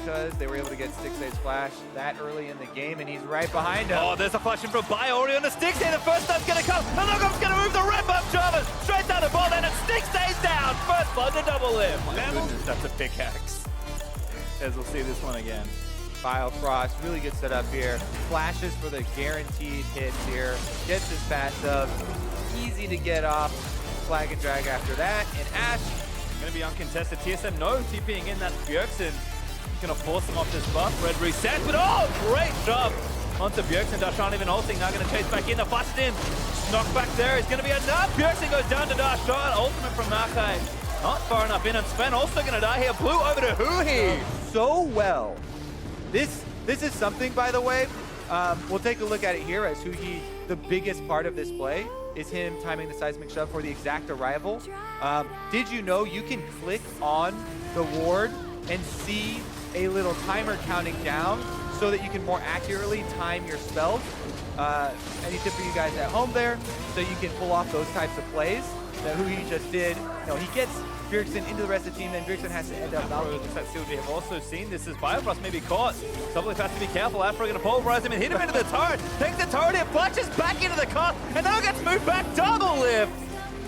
because they were able to get Stixay's flash that early in the game, and he's right behind him. Oh, there's a flash in from Bio already on the Stixay. The first stuff's gonna come. And Lookup's gonna move the red buff Jarvis straight down the ball, and Stixay's down. First blood to double lift. My goodness, that's a pickaxe. As we'll see this one again. Biofrost, really good setup here. Flashes for the guaranteed hits here. Gets his pass up. Easy to get off. Flag and drag after that. And Ash Gonna be uncontested. TSM no TPing in that BEAUZ. Gonna force him off this buff. Red reset, but oh, great job onto BEAUZ. Darshan even ulting. Now gonna chase back in. The flash in. Knock back there is gonna be enough. BEAUZ goes down to Darshan. Ultimate from Makai. Not far enough in, and Sven also gonna die here. Blue over to Huhi. So well. This is something, by the way. We'll take a look at it here as Huhi, the biggest part of this play is him timing the seismic shove for the exact arrival. Did you know you can click on the ward and see a little timer counting down so that you can more accurately time your spells? Any tip for you guys at home there, so you can pull off those types of plays that Huhi just did. You know, he gets Bjergsen into the rest of the team, then Bjergsen has to end up knocking. That CLG have also seen this as Biofrost may be caught. Sublife has to be careful. Afro going to pulverize him and hit him into the turret. Takes the turret here, flashes back into the car, and now gets moved back. Double lift.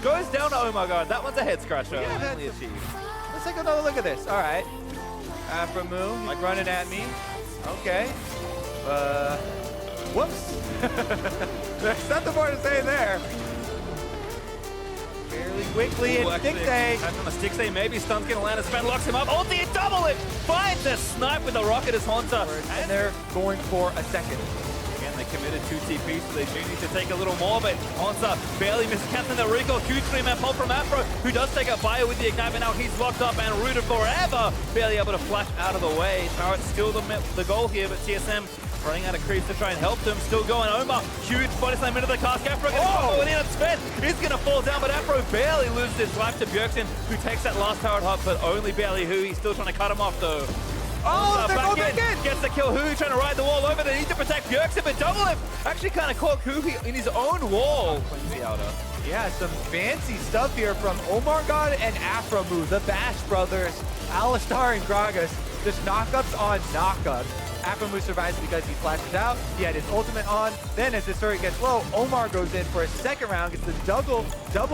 Goes down to, oh my god, that one's a head scratcher. Yeah, let's take another look at this. All right. Afro Moon, like running at me. Okay. Whoops. There's nothing more to say there. Fairly quickly, and Stixay. From the Stixay, maybe stun's gonna land. Sven locks him up. Ulti and double it. Finds a snipe with the rocket as Haunter. And they're going for a second. Again, they committed 2 TPs, so they do need to take a little more, but Haunter barely misses Captain the recall. Huge 3-man pull from Afro, who does take out Bio with the ignite, but now he's locked up and rooted forever. Barely able to flash out of the way. Turret's still the goal here, but TSM running out of creeps to try and help them. Still going. Omar, huge body slam into the cast. Afro gets going in on Sven. He's going to fall down, but Afro barely loses his life to Bjergsen, who takes that last turret hop, but only barely who. He's still trying to cut him off, though. Oh, they're going back in. Gets the kill. Hu trying to ride the wall over. They need to protect Bjergsen, but double him. Actually kind of caught Hu in his own wall. The outer. Yeah, some fancy stuff here from Omar God and Afromu, the Bash brothers, Alistar and Gragas. Just knockups on knockups. Afromu survives because he flashes out. He had his ultimate on. Then as the turret gets low, Omar goes in for a second round, gets the double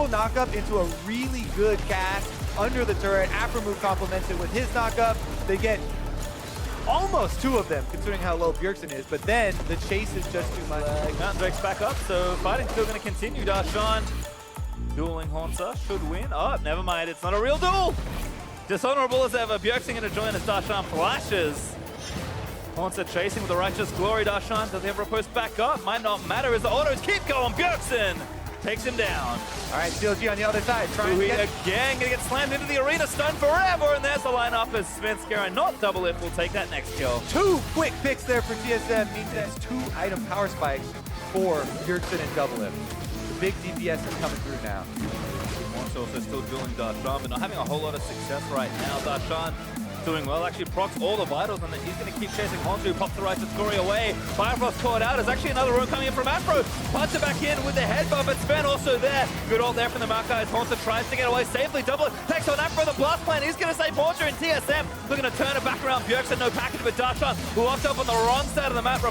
knockup into a really good cast under the turret. Afromu complements it with his knockup. They get almost 2 of them, considering how low Bjergsen is, but then the chase is just too much. Mountain breaks back up, so fighting's still going to continue. Darshan dueling Haunter should win. Oh, never mind, it's not a real duel. Dishonorable as ever. Bjergsen going to join as Darshan flashes. Haunter chasing with the Righteous Glory. Darshan, does he ever post back up? Might not matter as the autos keep going. Bjergsen takes him down. All right, CLG on the other side. Trying to get... again, gonna get slammed into the arena, stunned forever, and there's the lineup as Svenskara, not double it, will take that next kill. 2 quick picks there for TSM, means that's 2 item power spikes for Bjergsen and double it. The big DPS is coming through now. Haunter also still dueling Darshan, but not having a whole lot of success right now. Darshan doing well, actually procs all the vitals, and then he's going to keep chasing Haunter, who pops the Righteous Glory away. Biofrost caught out. There's actually another room coming in from Afro. Punch it back in with the headbutt, but Sven also there. Good ult there from the Makai as Haunter tries to get away safely. Double takes on Afro, the blast plan. He's going to save Haunter and TSM. Looking to turn it back around. Bjergsen, no package, but Darshan, who locked up on the wrong side of the map,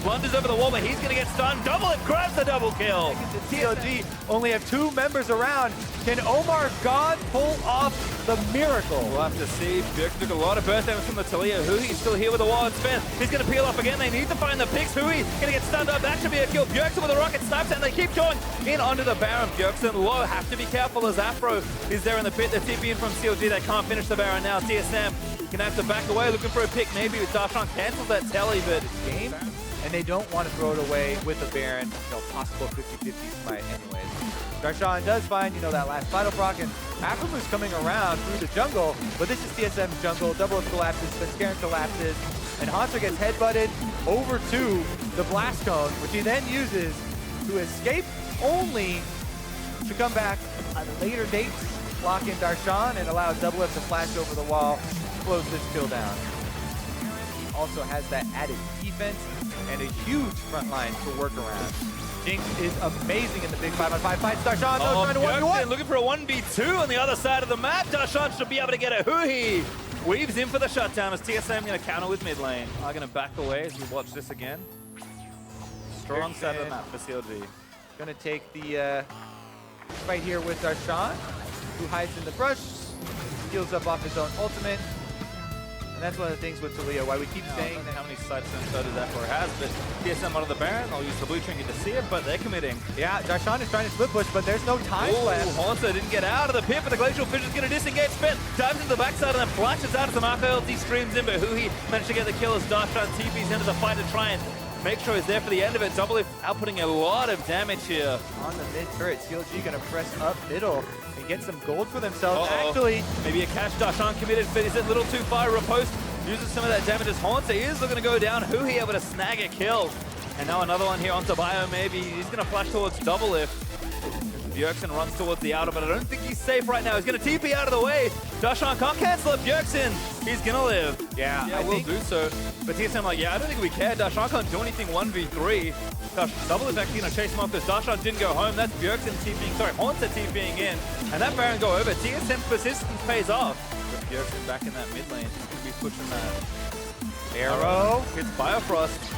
blunders over the wall, but he's going to get stunned. Double it, grabs the double kill. CLG only have 2 members around. Can Omar God pull off the miracle? We'll have to see. Bjergsen took a lot of burst damage from the Talia. Hui's still here with the wild spin. He's going to peel off again. They need to find the picks. Hui going to get stunned up. That should be a kill. Bjergsen with a rocket snipes, and they keep going in onto the Baron. Bjergsen low. Have to be careful as Afro is there in the pit. They're TP in from CLG. They can't finish the Baron now. TSM gonna have to back away, looking for a pick. Maybe with Darshan cancels that tele, but game, and they don't want to throw it away with a Baron. You know, possible 50-50 smite anyways. Darshan does find, you know, that last final proc, and Afromu's coming around through the jungle, but this is TSM's jungle. Double collapses, Svenskara collapses, and Haunter gets headbutted over to the blast cone, which he then uses to escape, only to come back at a later date, lock in Darshan, and allow Double F to flash over the wall, close this kill down. He also has that added defense and a huge front line to work around. Jinx is amazing in the big 5-on-5 fight. Darshan trying to 1v1. Looking for a 1v2 on the other side of the map. Darshan should be able to get a Huhi. Weaves in for the shutdown as TSM going to counter with mid lane. I'm going to back away as we watch this again. Strong side of the map for CLG. Gonna take the fight here with Darshan, who hides in the brush, heals up off his own ultimate. And that's one of the things with Taliyah, why we keep saying that. How many side turns Afro has, but TSM out of the Baron, they'll use the blue trinket to see it, but they're committing. Yeah, Darshan is trying to split push, but there's no time left. Haunter didn't get out of the pit, but the Glacial Fish is going to disengage. Spin, dives into the backside and then flashes out as the Marco LT streams in, but Huhi managed to get the kill as Darshan TP's into the fight to try and make sure he's there for the end of it. Double Lift outputting a lot of damage here. On the mid turret, CLG going to press up middle and get some gold for themselves. Actually, maybe a catch. Darshan committed, but is it a little too far? Riposte uses some of that damage as Haunter is looking to go down. Huhi able to snag a kill. And now another one here onto Bio maybe. He's going to flash towards Double Lift. Bjergsen runs towards the outer, but I don't think he's safe right now. He's going to TP out of the way. Darshan can't cancel it. Bjergsen, he's going to live. Yeah, I will do so. But TSM like, yeah, I don't think we care. Darshan can't do anything 1v3. Double Lift actually going to chase him off because Darshan didn't go home. That's Bjergsen TPing, sorry, Haunter TPing in. And that Baron go over. TSM's persistence pays off. But Bjergsen back in that mid lane. He's going to be pushing that. Arrow. Hits Biofrost.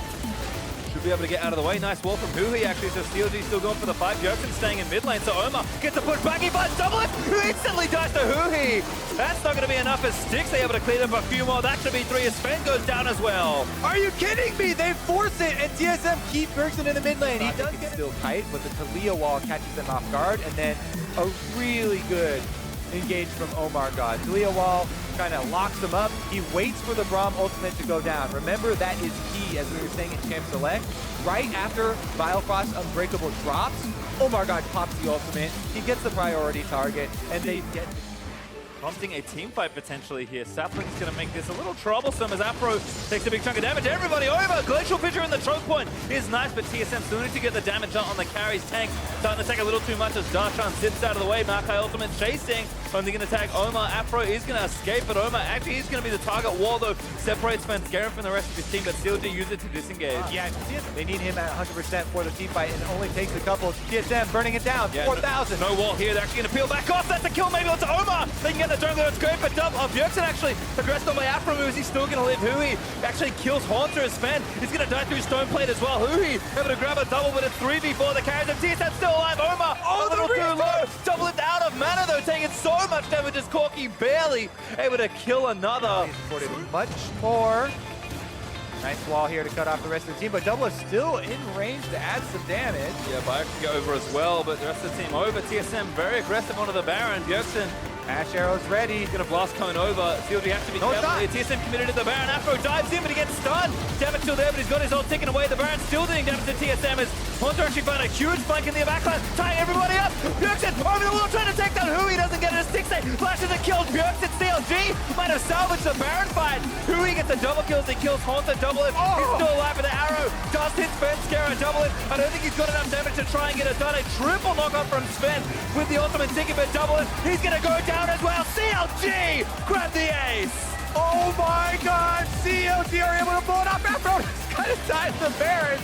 Should be able to get out of the way. Nice wall from Huhi actually, so CLG still going for the fight. Bjergsen staying in mid lane, so Omar gets a push back. He finds Double Lift, who instantly dies to Huhi. That's not going to be enough as Styx. They're able to clean up a few more. That should be 3 as Sven goes down as well. Are you kidding me? They force it, and TSM keep Bjergsen in the mid lane. He does get still tight, but the Taliyah wall catches them off guard, and then a really good engage from Omar God. Taliyah wall kind of locks him up. He waits for the Braum ultimate to go down. Remember, that is key, as we were saying in Champ Select. Right after Biofrost Unbreakable drops, Omar God pops the ultimate. He gets the priority target, and they get prompting a team fight potentially here. Sapling's going to make this a little troublesome as Afro takes a big chunk of damage. Everybody over! Glacial Pitcher in the choke point is nice, but TSM still need to get the damage on the carries. Tanks starting to take a little too much as Darshan zips out of the way. Makai ultimate chasing. Only going to tag Omar. Afro is going to escape, but Omar actually is going to be the target. Waldo separates Fanscaran from the rest of his team, but CLG use it to disengage. Yeah, they need him at 100% for the team fight, and it only takes a couple. TSM burning it down, 4,000. No wall here. They're actually going to peel back off. That's a kill maybe onto Omar. They can get the jungler. It's great, but Bjergsen actually aggressed on by Afro moves. He's still going to live. Huhi actually kills Haunter as Sven. He's going to die through Stone Plate as well. Huhi able to grab a double, but it's 3v4. The carries of TSM still alive. Omar a little too low. Double Lift out of mana though, taking so much damage as Corky barely able to kill another. He's supported much more. Nice wall here to cut off the rest of the team, but Double is still in range to add some damage. Yeah, Bio can go over as well, but the rest of the team over. TSM very aggressive onto the Baron. Bjergsen Ash arrow's ready. Gonna blast cone over. CLG has to be careful here. TSM committed to the Baron. Afro dives in, but he gets stunned. Damage still there, but he's got his ult ticking away. The Baron's still doing damage to TSM as Haunter actually found a huge flank in the backline, tying everybody up. Bjergsen over the wall trying to take down Huhi. Doesn't get it. 6-8 flashes and kills Bjergsen. CLG might have salvaged the Baron fight. Huhi gets a double kill as he kills Haunter. Double Lift. He's still alive with the arrow. Does hit Fanscaran. Double Lift. I don't think he's got enough damage to try and get it done. A triple knockoff from Sven with the ultimate ticket, but Double Lift. He's gonna go down as well. CLG grab the ace. Oh my God! CLG are able to pull it off. Afro kind of ties the Baron.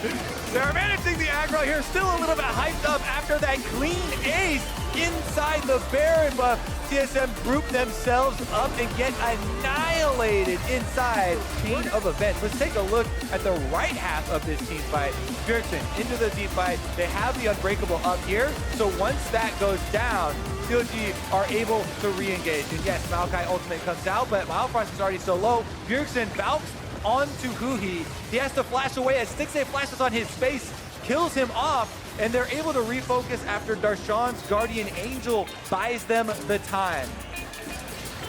They're managing the aggro here. Still a little bit hyped up after that clean ace inside the Baron, but TSM group themselves up and get annihilated inside chain of events. Let's take a look at the right half of this team fight. Bjergsen into the deep fight. They have the Unbreakable up here, so once that goes down, CLG are able to re-engage. And yes, Maokai ultimate comes out, but Biofrost is already so low. Bjergsen bounced onto Huhi. He has to flash away as 6-8 flashes on his face, kills him off, and they're able to refocus after Darshan's Guardian Angel buys them the time.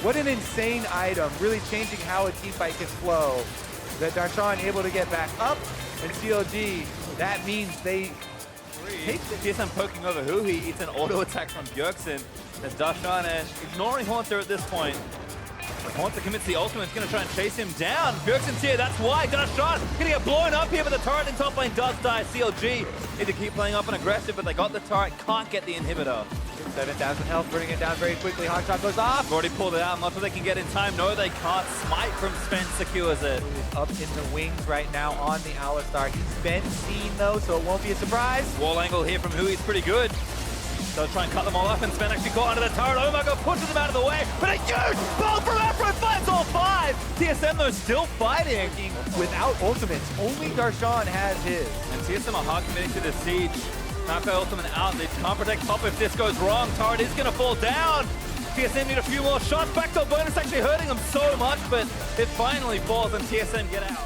What an insane item, really changing how a team fight can flow. That Darshan able to get back up, and CLG, that means they take the TSM poking over Huhi. It's an auto attack from Bjergsen as Darshan and ignoring Haunter at this point. Haunter commits the ultimate, it's going to try and chase him down. Bjergsen's here, that's why Darshan going to get blown up here, but the turret in top lane does die. CLG need to keep playing up and aggressive, but they got the turret, can't get the inhibitor. 7,000 health, burning it down very quickly. Hotshot goes off. Already pulled it out, much as they can get in time. No, they can't. Smite from Sven secures it. He's up in the wings right now on the Alistar. He's been seen though, so it won't be a surprise. Wall angle here from Huhi is pretty good. Does try and cut them all up, and Sven actually caught under the turret. Oh my god, pushes them out of the way, but a huge ball from Afro finds all five! TSM though still fighting. Without ultimates, only Darshan has his. And TSM are hard committing to the siege. Makai ultimate out, they can't protect top if this goes wrong. Turret is gonna fall down. TSM need a few more shots. Backdoor bonus actually hurting them so much, but it finally falls and TSM get out.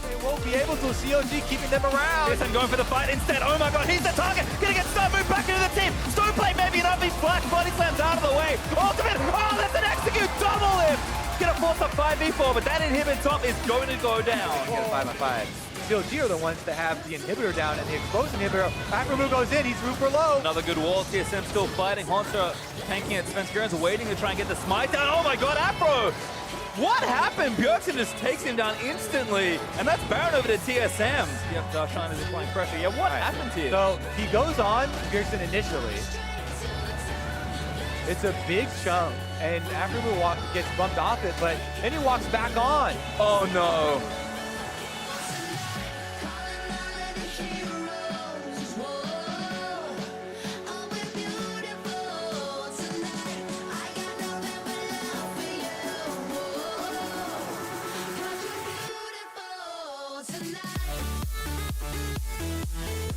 They won't be able to. CLG keeping them around. TSM going for the fight instead. Oh my god, he's the target. Gonna get Stone moved back into the team. Stone plate maybe an RV flash. Body slams out of the way. Ultimate. Oh, that's an execute. Double him. Gonna force a 5v4, but that inhibit top is going to go down. Get a 5-on-5. CLG are the ones that have the inhibitor down and the exposed inhibitor. Afro goes in, he's Rooper low. Another good wall, TSM still fighting. Hontra tanking it. Svenskerin's waiting to try and get the smite down. Oh my god, Afro! What happened? BEAUZ just takes him down instantly, and that's Baron over to TSM. Yep, Darshan is applying pressure. Yeah, what happened here? So he goes on Pearson initially. It's a big chunk, and Afro gets bumped off it, but then he walks back on. Oh no.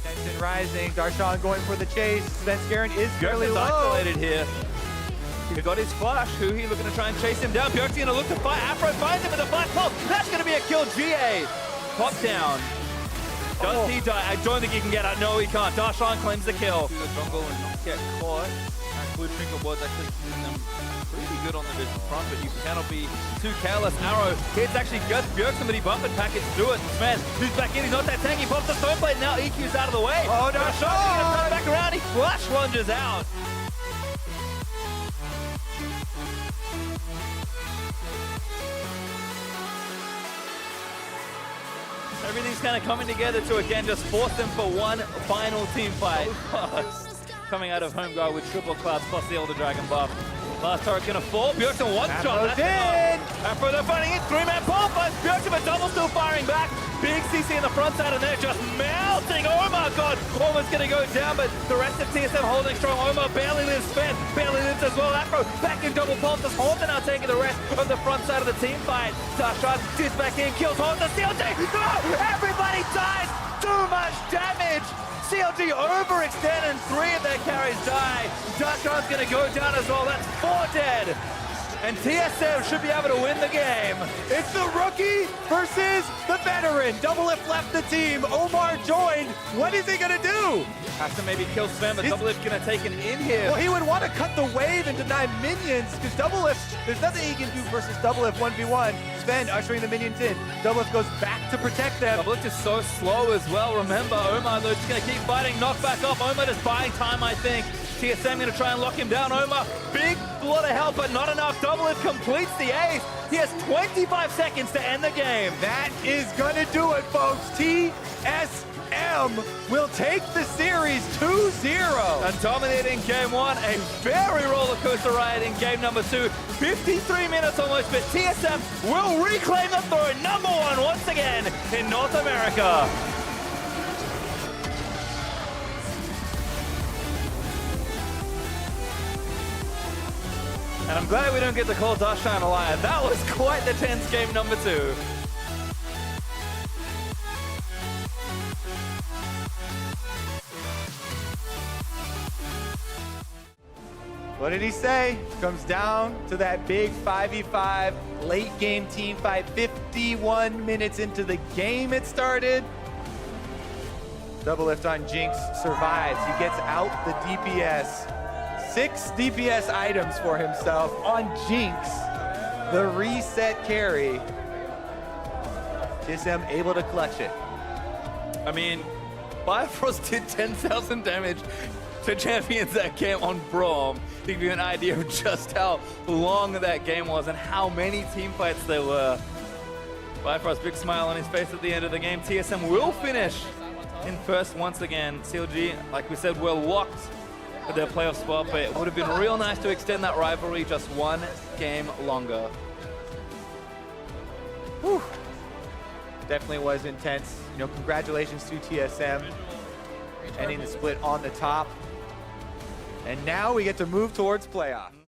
Tension rising, Darshan going for the chase. Svenskeren is fairly low. Isolated here. He's got his flash. Huhi looking to try and chase him down. BEAUZ gonna look to fight. Afro finds him with a flash pulse. That's gonna be a kill. GA. Pop down. Does he die? I don't think he can get out. No, he can't. Darshan claims the kill. To the jungle and not get caught. Blue Trinket was actually keeping them pretty good on the vision front, but you cannot be too careless. Arrow hits actually gets BEAUZ, somebody bumping package through it. Sven, who's back in, he's not that tanky. Pops the stone plate now. EQ's out of the way. Oh, Darshan's gonna turn back around. He flash lunges out. Everything's kind of coming together to again just force them for one final team fight. Coming out of home guard with triple clouds plus the Elder Dragon buff. Last turret gonna fall. BEAUZ in one shot. Afro they're fighting it. Three-man pole fight. BEAUZ but double still firing back. Big CC in the front side and they're just melting. Oh my god. Almost gonna go down, but the rest of TSM holding strong. Omar barely lives. Sven barely lives as well. Afro back in double pulse. Haunter now taking the rest of the front side of the team fight. Darshan shoots back in, kills Haunter. CLG. No! Everybody dies. Too much damage. CLG overextend and 3 of their carries die. Darshan's gonna go down as well. That's 4 dead. And TSM should be able to win the game. It's the rookie versus the veteran. Doublelift left the team. Omar joined. What is he gonna do? Has to maybe kill Sven, but Doublelift gonna take an in here. Well, he would want to cut the wave and deny minions because Doublelift, there's nothing he can do versus Doublelift 1v1. Sven ushering the minions in. Doublelift goes back to protect them. Doublelift is so slow as well. Remember, Omar though just gonna keep fighting, knock back up. Omar just buying time, I think. TSM gonna try and lock him down. Omar, big lot of help, but not enough. Doublelift completes the ace. He has 25 seconds to end the game. That is gonna do it, folks. TSM will take the series 2-0. And dominating game 1, a very roller coaster ride in game number 2. 53 minutes almost, but TSM will reclaim the throne, #1 once again in North America. And I'm glad we don't get to call Darshan a liar. That was quite the tense game number 2. What did he say? Comes down to that big 5v5 late game team fight. 51 minutes into the game it started. Doublelift on Jinx survives. He gets out the DPS. 6 DPS items for himself on Jinx, the reset carry. TSM able to clutch it. I mean, Bifrost did 10,000 damage to champions that game on Braum. To give you an idea of just how long that game was and how many team fights there were. Bifrost, big smile on his face at the end of the game. TSM will finish in first once again. CLG, like we said, were locked for their playoff spot, but it would have been real nice to extend that rivalry just 1 game longer. Whew. Definitely was intense. You know, congratulations to TSM ending the split on the top. And now we get to move towards playoff.